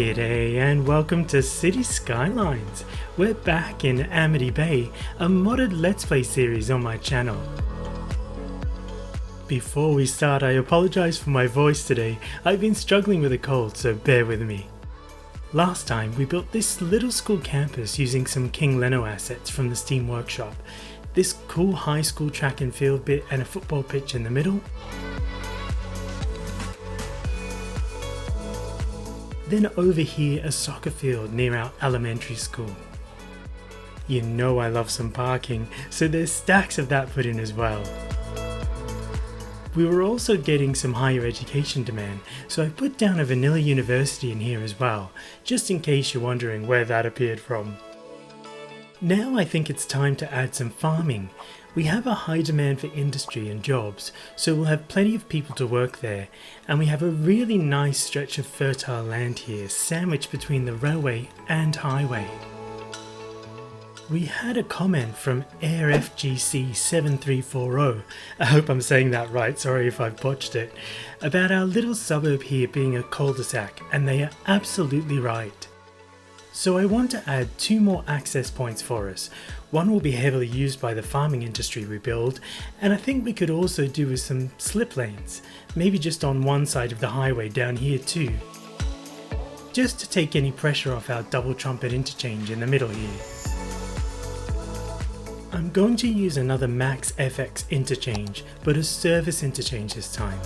G'day and welcome to Cities Skylines. We're back in Amity Bay, a modded Let's Play series on my channel. Before we start, I apologise for my voice today. I've been struggling with a cold, so bear with me. Last time we built this little school campus using some King Leno assets from the Steam Workshop. This cool high school track and field bit and a football pitch in the middle. Then over here a soccer field near our elementary school. You know I love some parking, so there's stacks of that put in as well. We were also getting some higher education demand, so I put down a vanilla university in here as well, just in case you're wondering where that appeared from. Now I think it's time to add some farming. We have a high demand for industry and jobs, so we'll have plenty of people to work there, and we have a really nice stretch of fertile land here, sandwiched between the railway and highway. We had a comment from AirFGC7340, I hope I'm saying that right, sorry if I've botched it, about our little suburb here being a cul-de-sac, and they are absolutely right. So I want to add 2 more access points for us. One will be heavily used by the farming industry we build, and I think we could also do with some slip lanes, maybe just on one side of the highway down here too. Just to take any pressure off our double trumpet interchange in the middle here. I'm going to use another Max FX interchange, but a service interchange this time.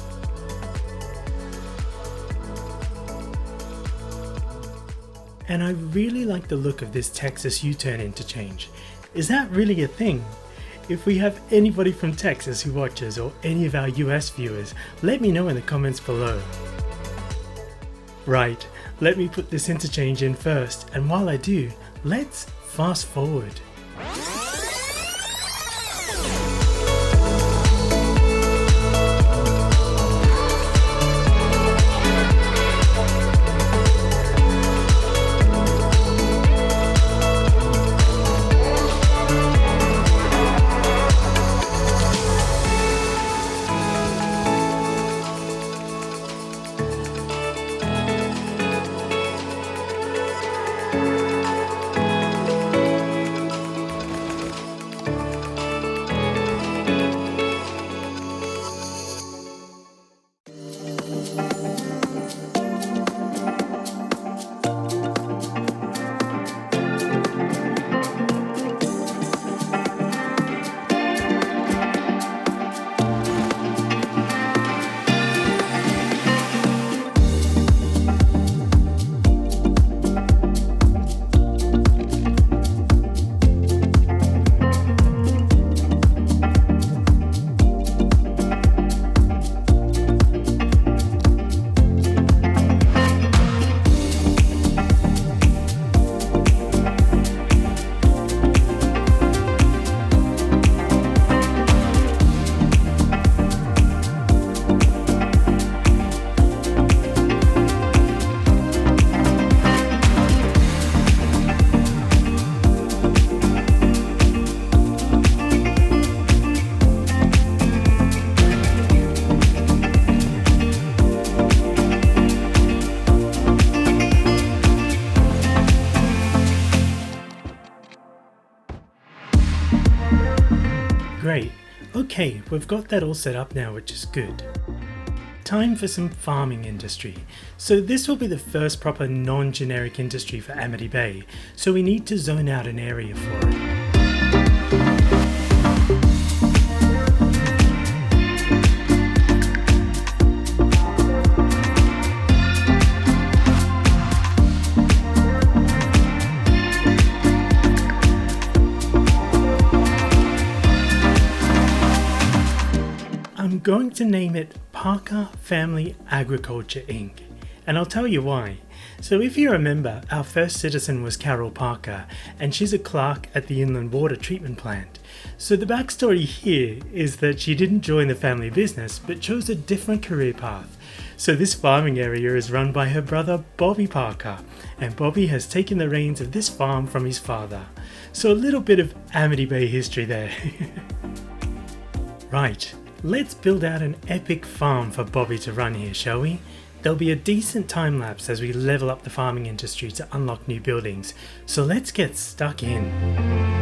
And I really like the look of this Texas U-turn interchange. Is that really a thing? If we have anybody from Texas who watches or any of our US viewers, let me know in the comments below. Right, let me put this interchange in first, and while I do, let's fast forward. Great, okay, we've got that all set up now, which is good. Time for some farming industry. So this will be the first proper non-generic industry for Amity Bay, so we need to zone out an area for it. I'm going to name it Parker Family Agriculture Inc. And I'll tell you why. So if you remember, our first citizen was Carol Parker, and she's a clerk at the Inland Water Treatment Plant. So the backstory here is that she didn't join the family business, but chose a different career path. So this farming area is run by her brother Bobby Parker, and Bobby has taken the reins of this farm from his father. So a little bit of Amity Bay history there. Right, let's build out an epic farm for Bobby to run here, shall we? There'll be a decent time lapse as we level up the farming industry to unlock new buildings, so let's get stuck in.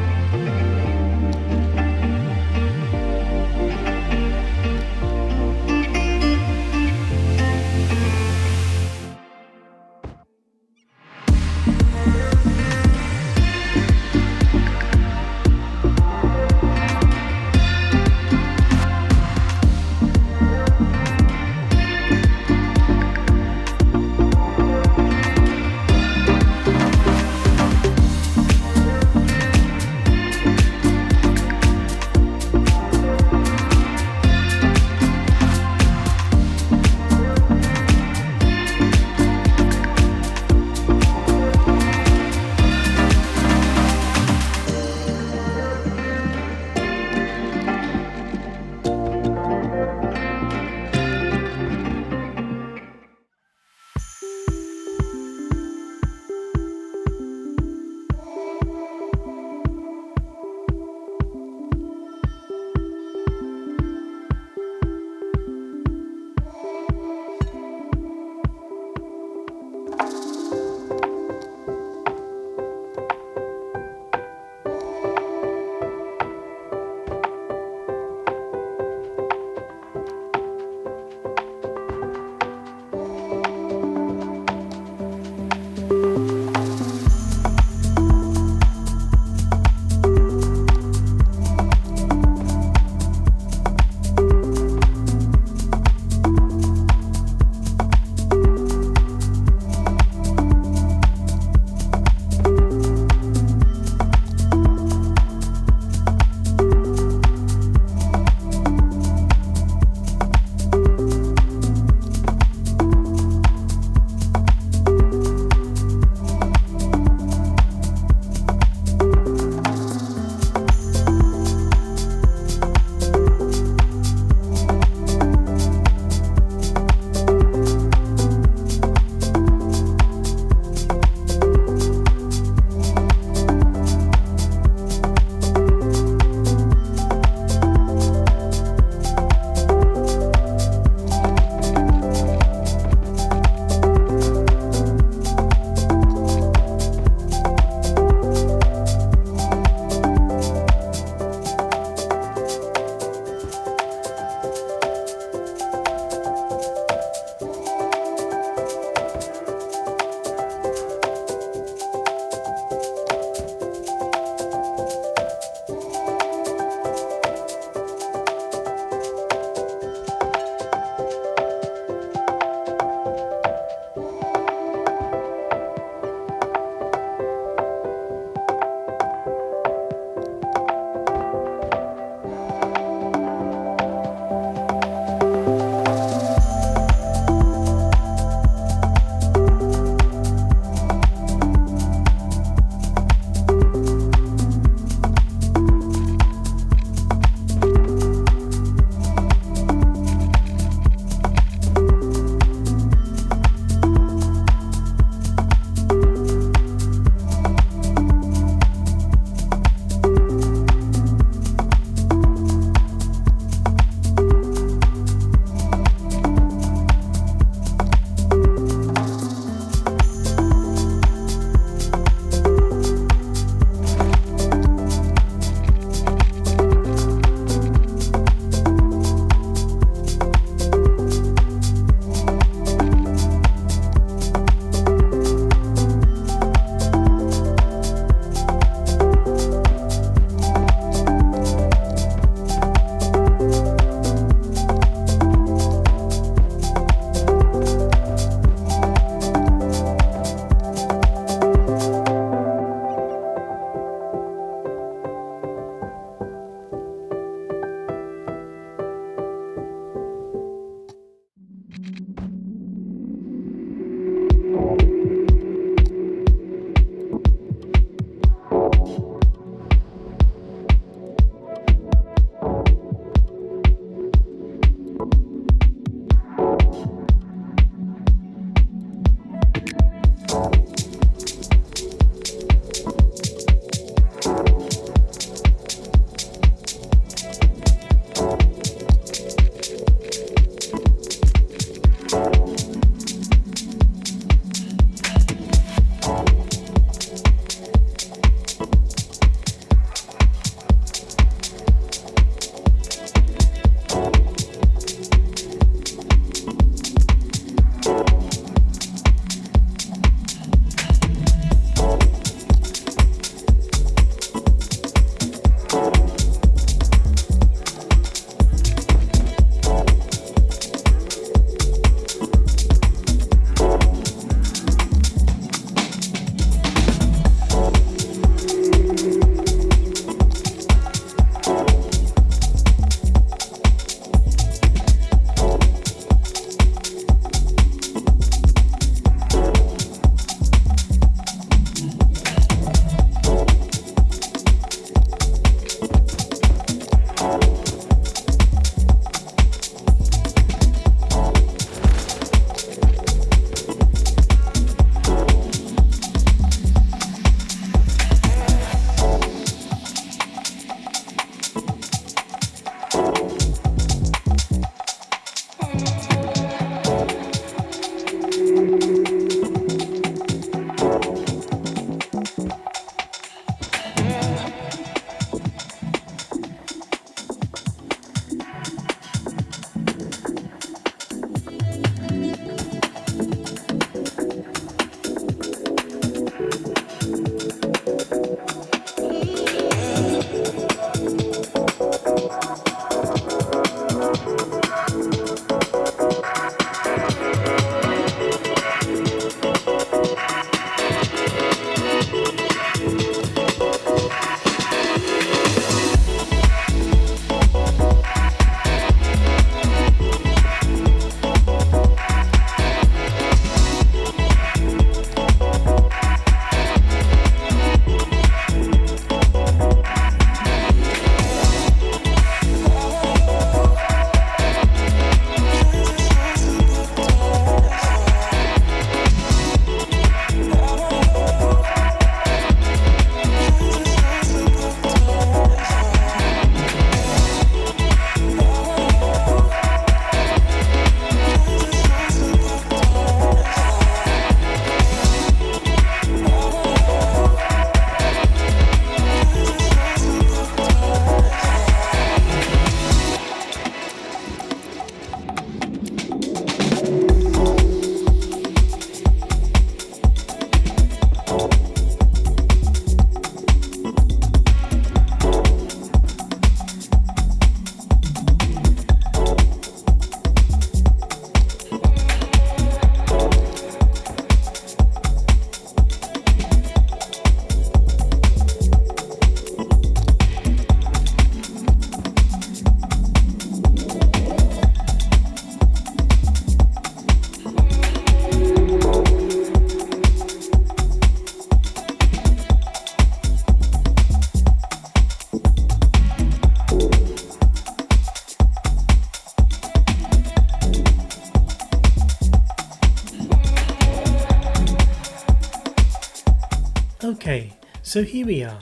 Okay, so here we are.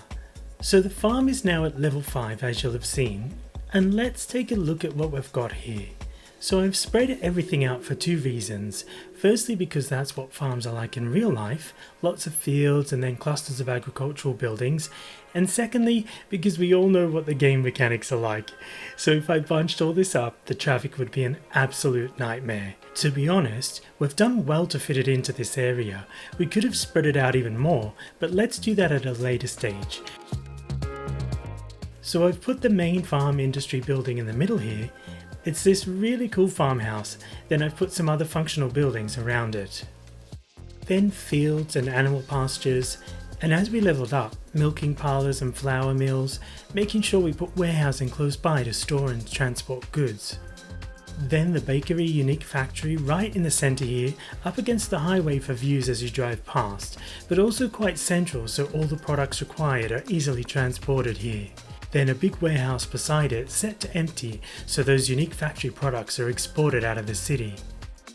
So the farm is now at level 5 as you'll have seen, and let's take a look at what we've got here. So I've spread everything out for two reasons. Firstly, because that's what farms are like in real life, lots of fields and then clusters of agricultural buildings. And secondly, because we all know what the game mechanics are like. So if I bunched all this up, the traffic would be an absolute nightmare. To be honest, we've done well to fit it into this area. We could have spread it out even more, but let's do that at a later stage. So I've put the main farm industry building in the middle here. It's this really cool farmhouse, then I've put some other functional buildings around it. Then fields and animal pastures, and as we leveled up, milking parlours and flour mills, making sure we put warehousing close by to store and transport goods. Then the bakery unique factory right in the centre here, up against the highway for views as you drive past, but also quite central so all the products required are easily transported here. Then a big warehouse beside it set to empty so those unique factory products are exported out of the city.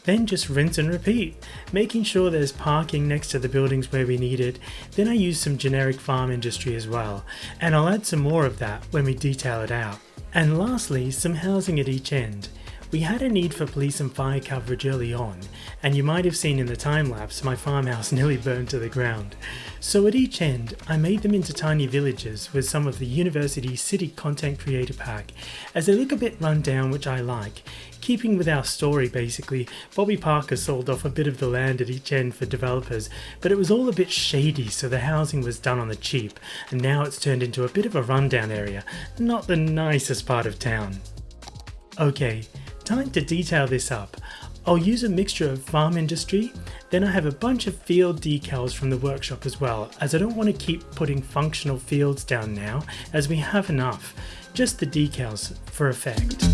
Then just rinse and repeat, making sure there's parking next to the buildings where we need it. Then I use some generic farm industry as well, and I'll add some more of that when we detail it out. And lastly, some housing at each end. We had a need for police and fire coverage early on, and you might have seen in the time-lapse my farmhouse nearly burned to the ground. So at each end, I made them into tiny villages with some of the university city content creator pack, as they look a bit run down, which I like. Keeping with our story basically, Bobby Parker sold off a bit of the land at each end for developers, but it was all a bit shady so the housing was done on the cheap, and now it's turned into a bit of a rundown area, not the nicest part of town. Okay, time to detail this up. I'll use a mixture of farm industry, then I have a bunch of field decals from the workshop as well, as I don't want to keep putting functional fields down now, as we have enough, just the decals for effect.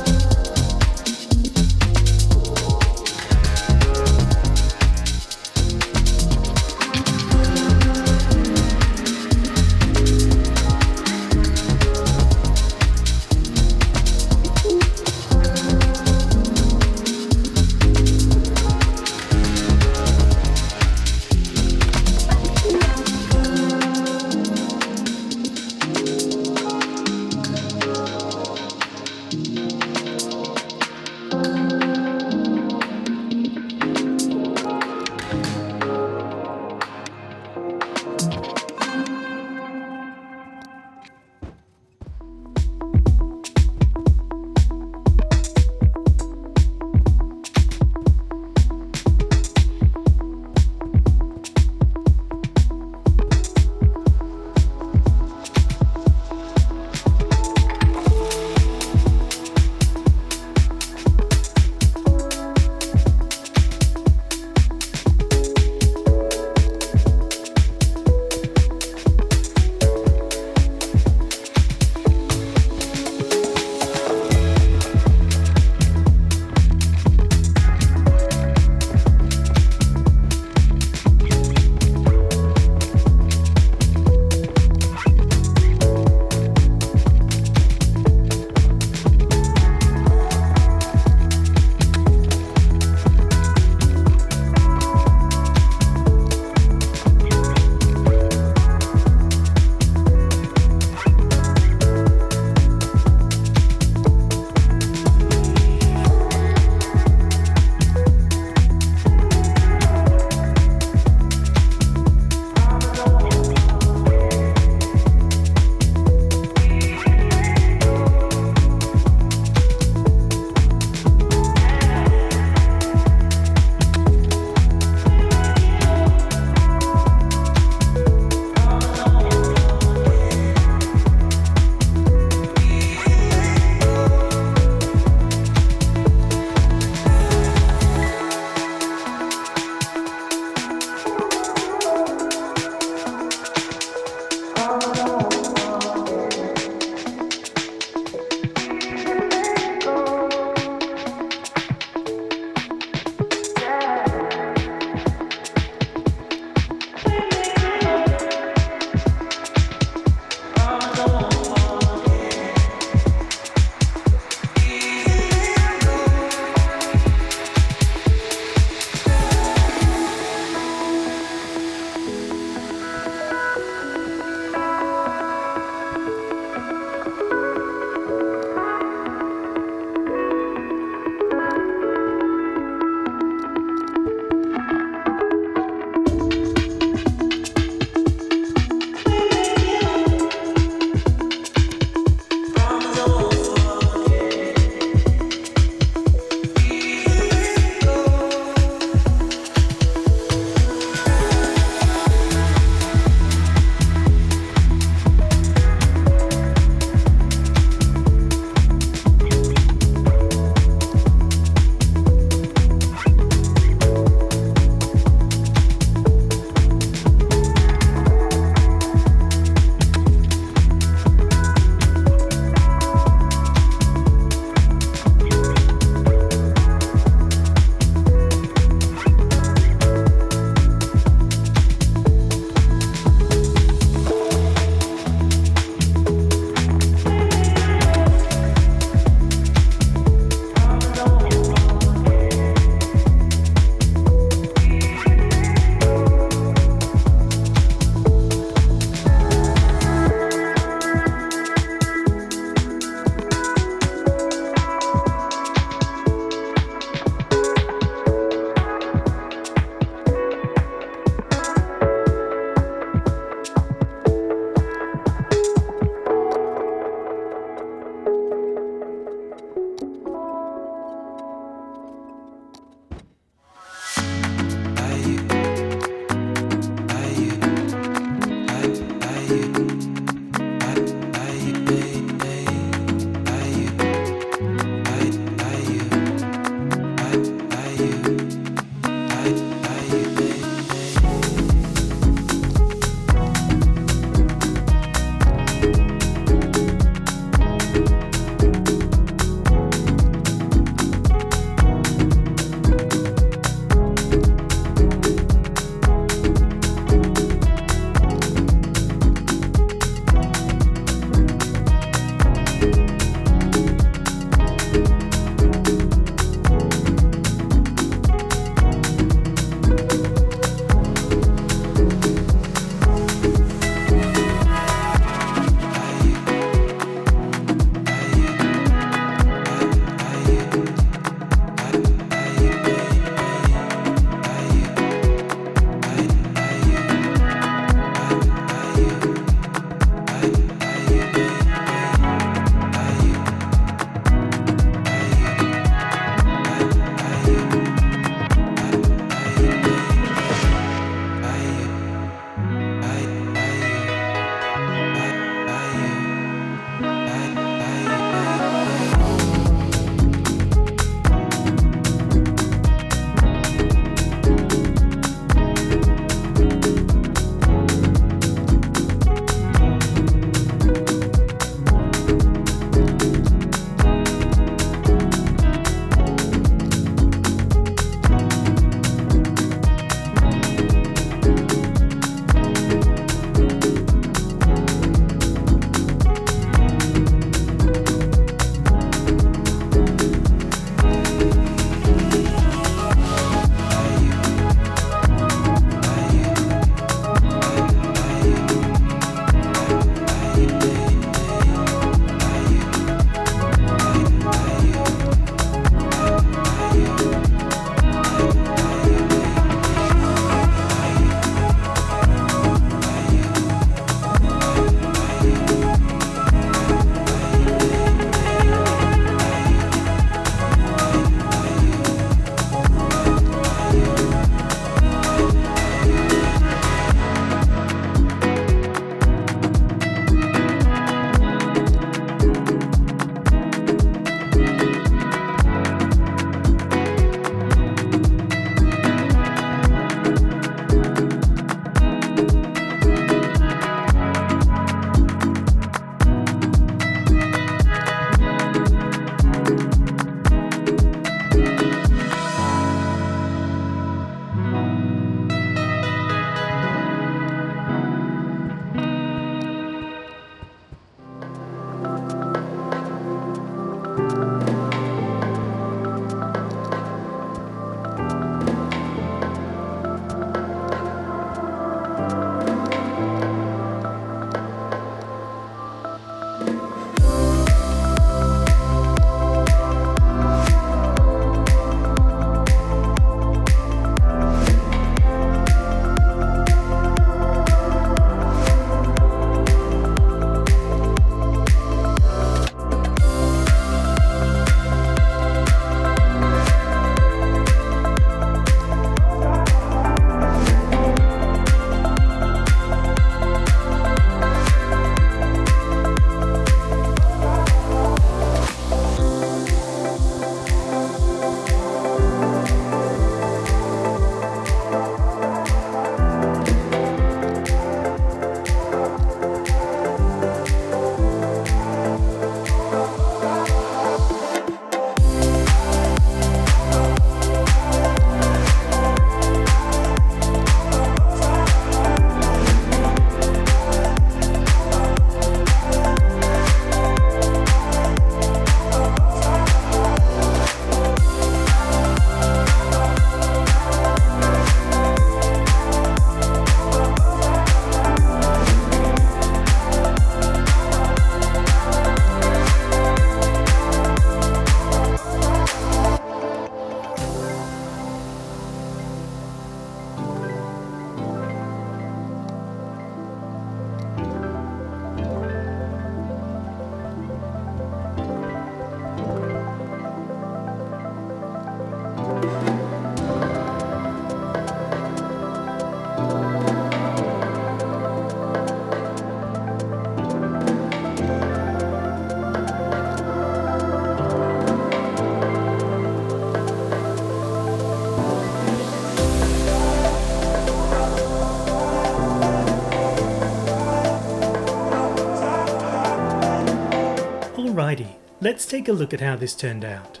Alrighty, let's take a look at how this turned out.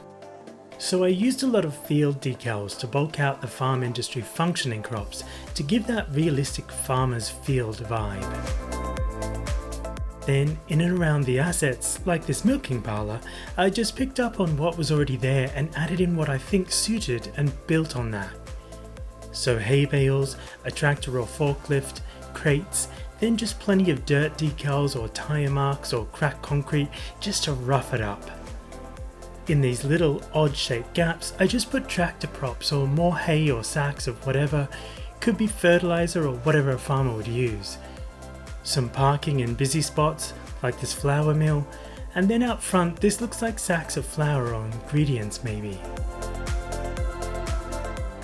So I used a lot of field decals to bulk out the farm industry functioning crops to give that realistic farmer's field vibe. Then, in and around the assets, like this milking parlour, I just picked up on what was already there and added in what I think suited and built on that. So hay bales, a tractor or forklift, crates, then just plenty of dirt decals or tyre marks or cracked concrete just to rough it up. In these little odd shaped gaps, I just put tractor props or more hay or sacks of whatever, could be fertiliser or whatever a farmer would use. Some parking in busy spots, like this flour mill, and then out front this looks like sacks of flour or ingredients maybe.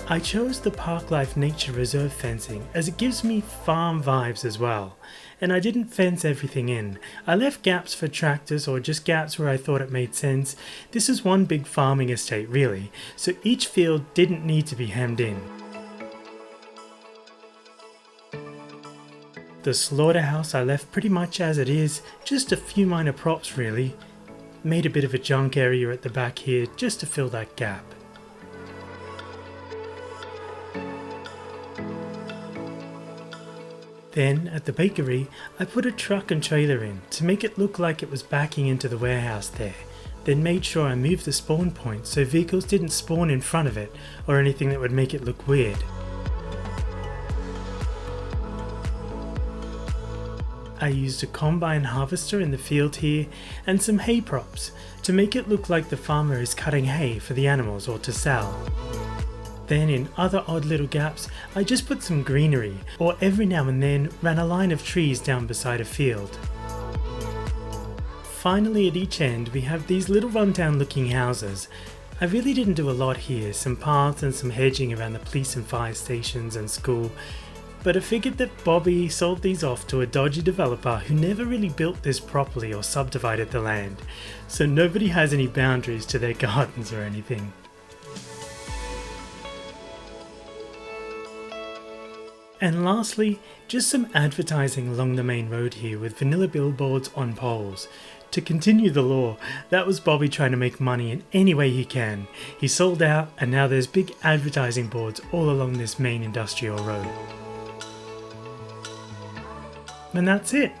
I chose the Parklife Nature Reserve fencing as it gives me farm vibes as well, and I didn't fence everything in. I left gaps for tractors or just gaps where I thought it made sense. This is one big farming estate really, so each field didn't need to be hemmed in. The slaughterhouse I left pretty much as it is, just a few minor props really. Made a bit of a junk area at the back here just to fill that gap. Then, at the bakery, I put a truck and trailer in to make it look like it was backing into the warehouse there, then made sure I moved the spawn point so vehicles didn't spawn in front of it or anything that would make it look weird. I used a combine harvester in the field here and some hay props to make it look like the farmer is cutting hay for the animals or to sell. Then in other odd little gaps, I just put some greenery, or every now and then ran a line of trees down beside a field. Finally at each end we have these little rundown looking houses. I really didn't do a lot here, some paths and some hedging around the police and fire stations and school, but I figured that Bobby sold these off to a dodgy developer who never really built this properly or subdivided the land, so nobody has any boundaries to their gardens or anything. And lastly, just some advertising along the main road here with vanilla billboards on poles. To continue the lore, that was Bobby trying to make money in any way he can. He sold out and now there's big advertising boards all along this main industrial road. And that's it.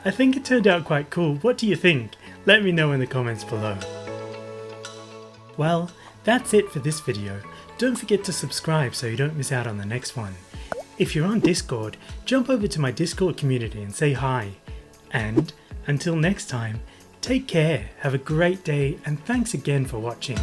I think it turned out quite cool. What do you think? Let me know in the comments below. Well, that's it for this video. Don't forget to subscribe so you don't miss out on the next one. If you're on Discord, jump over to my Discord community and say hi. And until next time, take care, have a great day, and thanks again for watching.